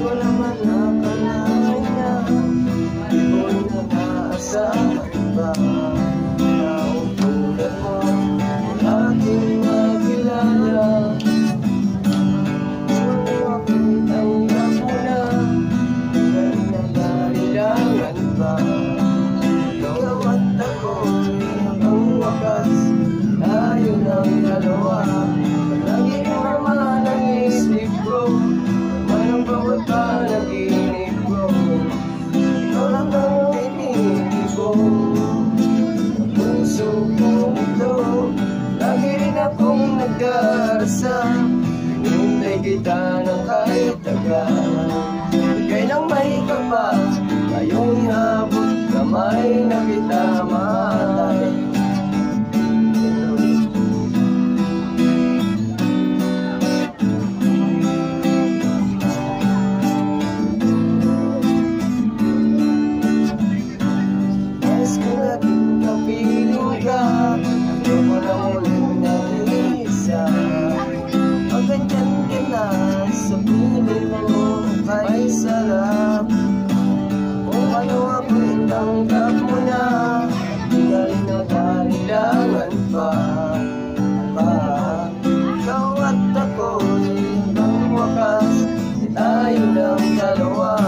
ko naman nakalain na di ko inaasahan ba taong tulad mo aking makilala. Kung ako'y tanggap mo na dahil nagalilangan ba ikaw at ako'y hanggang wakas tayo ng dalawa. Lagi naman ang isip ko naman ang bawat panaginip ko ikaw lang ang iniisip ko. Ang puso ko ito lagi rin akong nagdarasal. Hinintay kita ng kahit tagal. Ika'y nang may kapal ngayong iabot kamay na kita mahal. Ay sarap kung ano ako'y tanggap mo na dahil nagalilangan pa ikaw at ako'y hanggang wakas tayo ng dalawa.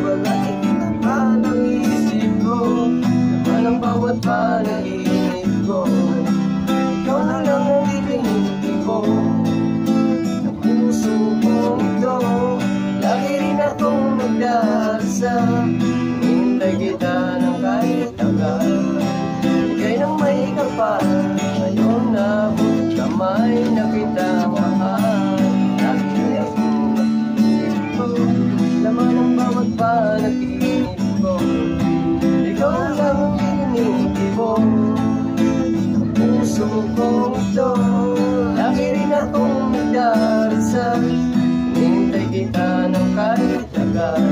Balakit naman ang isip ko naman ang bawat panaginip ko ikaw na lang ang iniisip ko. Ang puso ko ito lagi rin akong nagdarasal. Hinintay kita ng kahit tagal. Ika'y nang may kapal ngayon nabot kamay na kita mahal. Lagi akong nag-isip ko laman ang bawat panaginip ko ikaw lang ang iniisip ko. Ang puso ko ito lagi rin akong nagdarasal. Hinintay kita ng kahit tagal.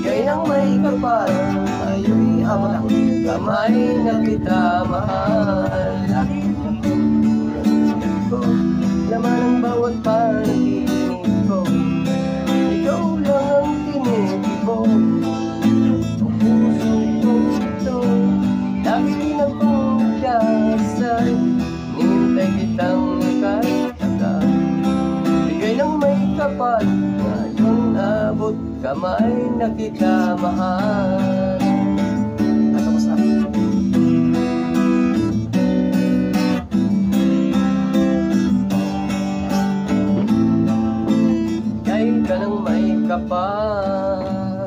Ika'y nang may kapal ayo'y amang kamay na kita mahal. Lagi ko laman ang bawat panaginip ko ikaw lang ang tinitip ko. Ang puso ko ito lagi rin akong nagdarasal. Hinintay kitang kahit tagal. Ika'y nang may kapal ngayon abot kamay na kita mahal. Tapos na. Ika'y ka nang may kapal